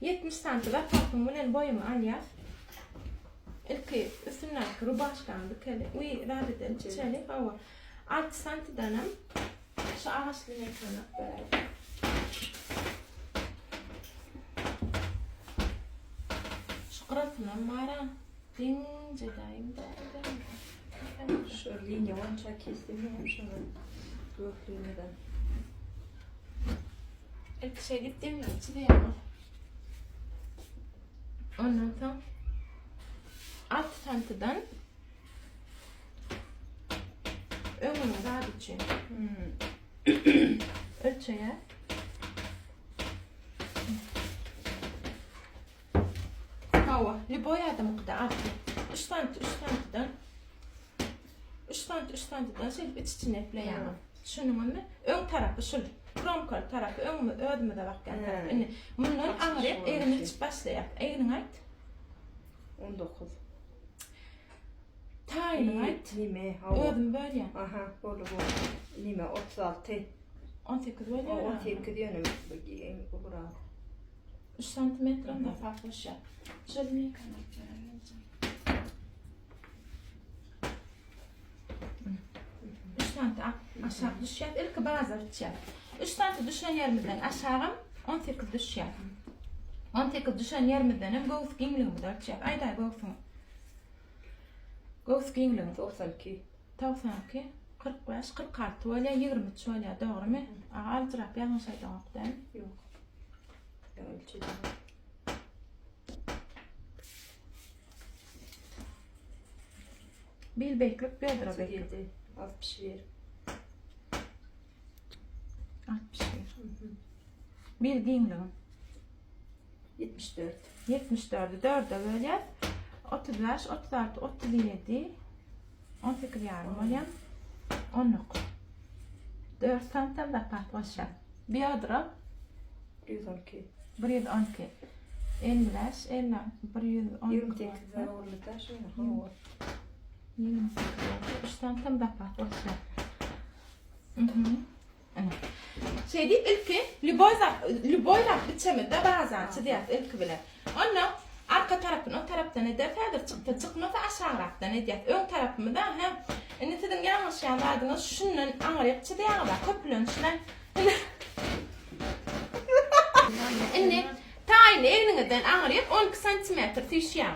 70 santim da patım bilen boyumu alyap. İlki üstünden rubaş kaldı kele. Uy radeden çeli hava. 6 santimdanam şu ağaçlı nekana böyle. Şu kırıtına mara dince daim da. Şu linje vança kestim şunu. Göklüğünden. İlk şey gittim ya çiğdeyim. Ondan sonra 6 santimdan önüne radicim. Ölçüye. Hava, boyadım kadar artık. 3 santimden 3 santimden şöyle içine epleyemem. Şunun ön tarafı şöyle. Kromkol tarafı ödümü de bakkan tarafı. Bundan ağrıyıp eğrini hiç başlayıp. Eğrini ait? 19. Tayını ait. Nime? Ödüm böyle ya. Aha, böyle bu. Nime? 36. 18 böyle ya. 18 diyorum. Bu bura. 3 santimetreden de farklı şey. Şöyle ne kadar? 3 santim aşağı düşüyor. İlk bazı düşüyor. 3 santim düşen yerimizden aşağı 18 düşüyor. 18 düşen yerimizden hem göğüs genliğimi de düşüyor. Ayda göğsüm. Göğüs genliğimi. 92. 92, 45, 46 veya 20 şöyle doğru mu? Altırap yanlış şeyden okudum. Yok. Ya ölçelim. Bil beklük bir ödüre beklük. 37. 61. 61. Bir genliğim. 74. 74'ü 4'e böyle 35, 36, 37, 18 yarım olayım. 19. 4 santim de patlaşa. Bir adıra 112. 112. 55, 50, 112. 28 ağırlık da şöyle hava. 28, 3 santim de patlaşa. Şey deyip ilki Lüboyla biçemede bazen çidiyat ilki bile. Ondan arka tarafın o taraftan ederler çıktı çıkmasa aşağı taraftan ediyat. Ön tarafımı da hem nitedin yanlış yanlardınız şunun ağrıyıp çidiyat da köpülönüşler. Inni tayini elinizden ağrıyıp 12 santimetre tüşüyor.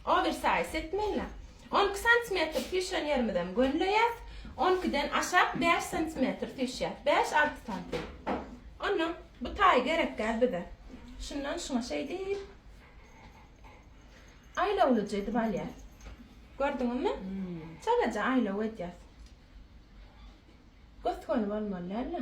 O bir sayıs etmeyle. 12 santimetre tüşüyen yerimden gönlüyat. 12'den aşağı 5 santimetre tüşüyor. 5-6 santim. Onun bu tay gerek geldi de. Şundan şuna şey değil. Ayla olacağıydı balya. Gördün mü? Sadece ayla olacağız. Götkonu olmalı la.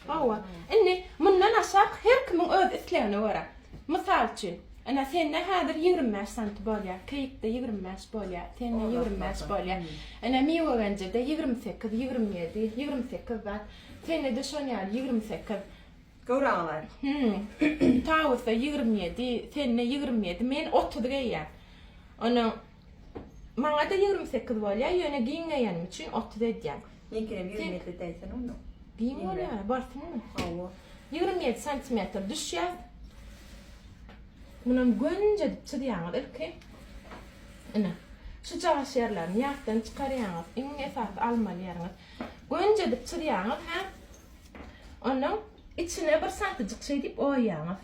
Hava. İnni bundan aşağı her kimin öz isleyene var. Misal için. Ana seninle hadir 25 santim bolya, kayıkta 25 bolya, seninle 25 bolya. Ana miyo bence de 28, 27, 28 var. Seninle de şonyal 28. Göranlar. Tavusda 27, seninle 27, men 30 gayyan. Ana bana da 28 bolya, yöne giyingeyen için 30 edyan. Ninkine 27 deysen onu. Giyin bolya, barsın mı? Hava. 27 santimetre düşüyor. Bunun gönce çıdıyağız ilki. Ana. Şu cağış yerlerini yaktan çıkarıyağız. İn esas almalı yeriniz. Gönce de çıdıyağız. Onun içine bir santıcık şey deyip oyağız.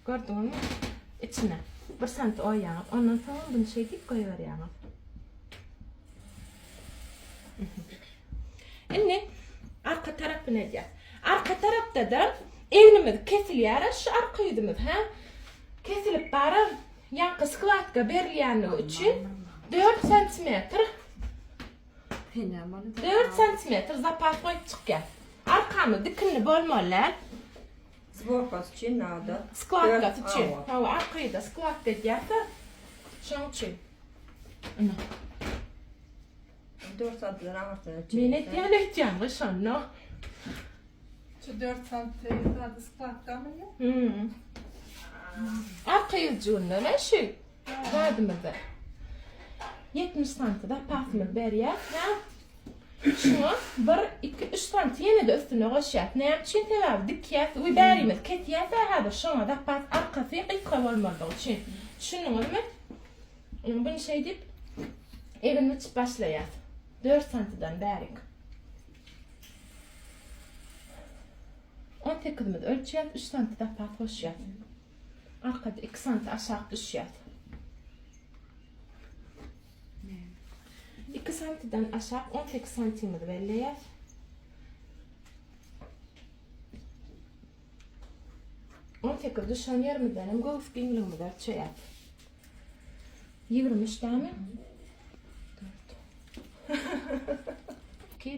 Gördün mü? İçine bir santı oyağız. Ondan sonra bunu şey deyip koyuveriyağız. Şimdi arka tarafı ne diyor? Arka tarafta da eğnimiz kesiliyor, şu arka yüzümüz kesilip barır. Yankı skvatka berilyanlığı için 4 santimetre 4 santimetre zapas koyup çıkıyor. Arkamı dikinli bolmalar. Zborkas için ne adı? Skvatka için. Hava arkayı da skvatka diyata. Şun için. 4 santimden ağırtına. Menet yanı şunu. Şu 4 santim daha sıklıkta mı ya? Arka yüzüğünde ne şey? Vardımızda. 70 santimde parfümü beriye. Şunu 1, 2, 3 santim yine de üstüne koşuyat. Ne yapayım tevab dikyat ve berimiz ketiyat hada şuna da pat arka fi qiyqa olmadı için. Şunun mu? Bunu şey deyip elini başlayat. 4 santimden berik. 18'imiz ölçüyat 3 santimde pat koşuyat. Arkada 2 santim aşağı düşüyat. 2 santimden aşağı 18 santimimiz belleyat. On tekrar düşen yarımdanem golf ginglimi de çeyat. 23 tane.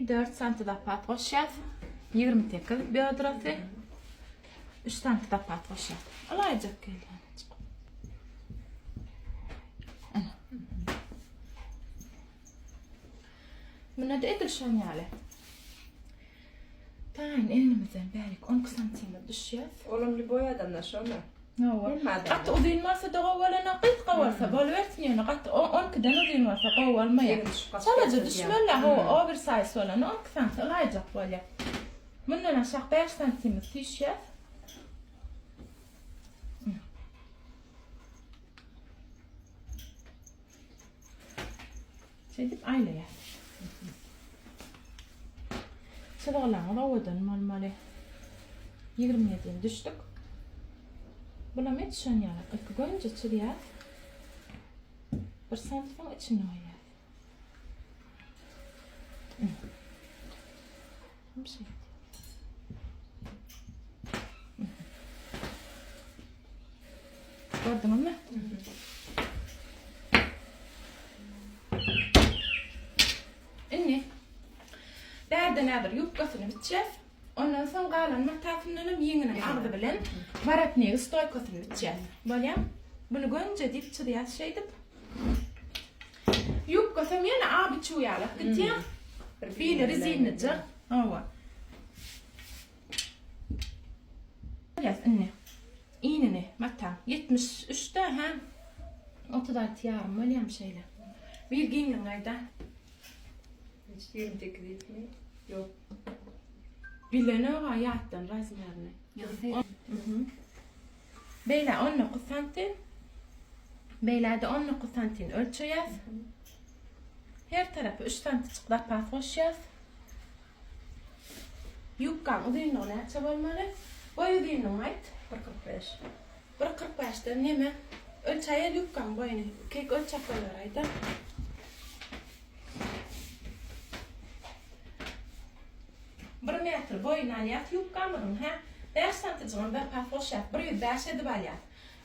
4 santimde pat koşuyat. 20 tekrar bir adrafı. 3 santimde pat koşuyat. Alayacak geldi. Buna da edir şan yale. Tayin elimizden berik 10 santimde düşüyor. Olumlu boyadan da şuna. هو قط أذين ما صدقوا ولا نقيت قوال فبالورتني أنا قط أون كده نذين ولا قوال ما يعني سلا جد شملة هو أوفر سايز ولا نون كثان لا يجق ولا مننا شق 5 سنتيم تيشيرت شيء تبع عيلة يعني شغلة روضن مال يقرم يدين دشتك Buna mı yetişen yani? İlk görünce çürüyor. Bir santim içine oynuyor. Bir şey. Gördün mü? İnni. Derden nedir? Yufkasını biteceğiz. Ondan sonra qalan matafından yengini ardı bilen baratni stoykasını biteceğiz. Böyle bunu görünce deyip çıdıyat şey deyip yufkasım yine abi çuyalak gidiyor. Bir rezilnici. Hava. Yaz anne. İğneni matam 73'te ha. Otudat yarım öyle şeyle. Bir giyinin ayda. Hiç 28 mi? Yok. Bilene hayattan razmerine. Beyler 19 santim. Beylerde 19 santim ölçüyüz. Her tarafı 3 santim çıkıda pat koşuyuz. Yukkan udayın ona çabalmalı. Boy udayın ona ait. 45. 1.45'den neme? Ölçüye yukkan boyunu. Kek ölçek olur ayda. Bir metre boyuna alyat yukkamırın ha. 5 santimden bir pat koşuyuz. Bir yüz 5 edip alyat.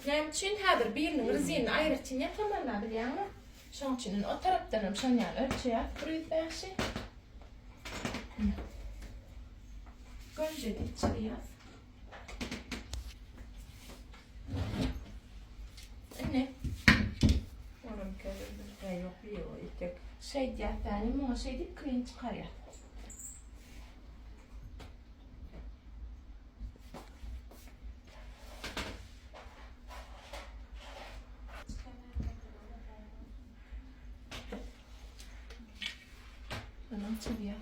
Nem için hadır birinin rizini ayrıtın yapamalar biliyor musun? Şunun için o taraftan şun yani ölçüyüz. Bir yüz 5'i. Gönce de içeriyiz. Ne? Onun kadar yok bir o içecek. Şey diye yani ama şey deyip kıyın çıkarıyor. Anam çıkıyor.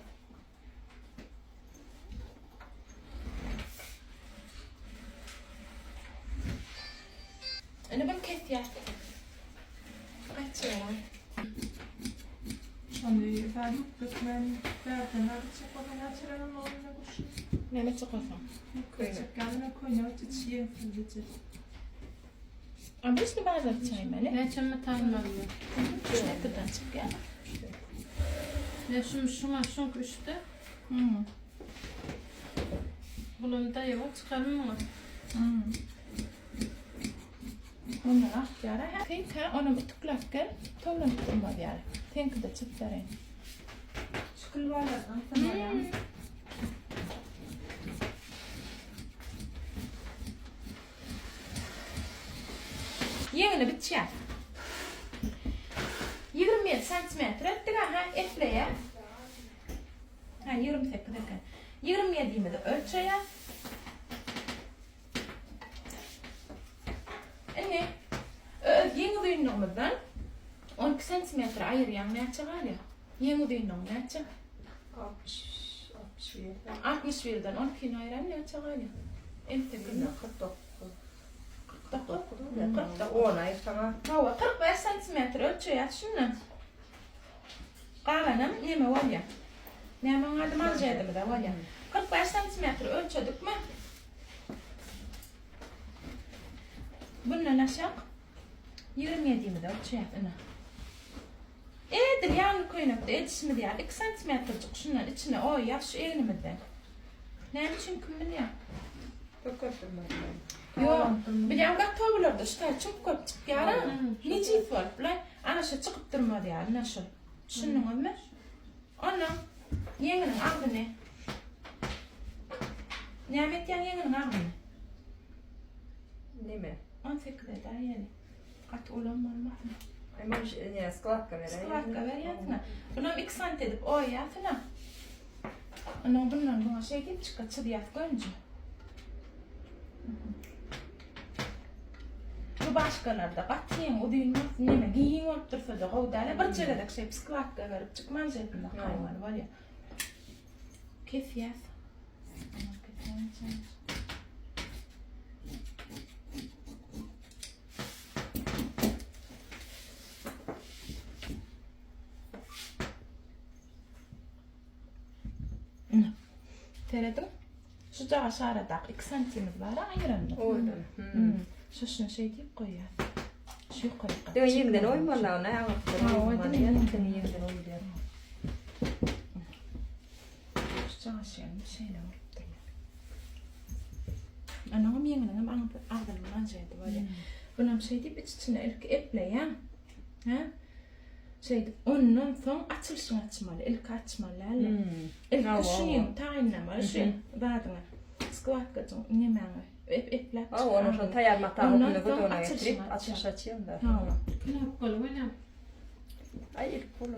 أنا بنكت يعني قتيرة Hani ben yufkasından derden arıcak olan açıranın oğluna koşuyor. نعمل ثقافة Yufkacak kendine koyuyor, çiçeğe fırlıcı. أنا بس نبغى شاي مالك Ben çömme tanımadım. شو تقدر تسكر Ya şu üstte. Bunun da yok çıkarım mı? من راح جارها تينكا أنا بتكلفكر تونا بتقوم بيارة تينكا ده تسكرين Şükür var ya. Tamam. يغلب بتشاف 20 سنتيمتر تراها إفلية ها 20 ثك ذكر 20 دي ماذا أرتشيا إني ينقضي النوم بدن 10 سنتيمتر عير يعني ما تشغاليا ينقضي النوم ما تشغال 60, 61'den 12'ni ayıran ne çağırıyor? Ente günü. 10 ay sana. Hava 45 santimetre ölçüyor şunu. Qalanım neme var ya? Neme adım alacaktım da var ya. 45 santimetre ölçüdük mü? Bundan aşağı 27'mi de ölçüyor ana. Edir yanı koyunukta edişimi diye 2 santimetrecik şundan içine o ya şu eğilimden. Ne için kim ya? Yok, biliyorum kaç tavırlarda işte çok köp çık yara. Necip var, bilay, ana şu çıkıp durmadı ya, nasıl? Şunun ama, ona yenginin adı ne? Nimet yenginin adı ne? Ne mi? 18'de daha yani. Kaç olan var mı? Ama ne sklavka ver. Sklavka ver yatına. Bunun 2 sant edip o yatına. Ona bundan buna şey deyip çıkatır yat görünce. Bu başkalarda qatiyem o düğün neme giyin olup dursa da qovdala bir çeledek şey sklavka verip çıkman jetinde hayvan var ya. Keyfiyat. Teredim. Şu cağı aşağıda 2 santimimiz var ayırandı. Oydu. Şuşun şey deyip koyuyor. Şu koyuyor. Dön yengden oymalar ne ama. oydu ne? Yengden oydu. Şu cağı aşağıda bir şeyle olup duruyor. Anam yenginin ağzından şeydi var ya. Bunun şey deyip içine ilk eple ya. Ha? Şeydi, ondan sonra açılışını açmalı, ilk açmalı. İlk şuyun, tayinlamalı, şuyun, badına. Skvatkacın, nemeni, eplep Aa, onu şu tayar matağını bunu getirip açış açayım da. Ha. Ne yapalım öyle? Ay, ilk bunu.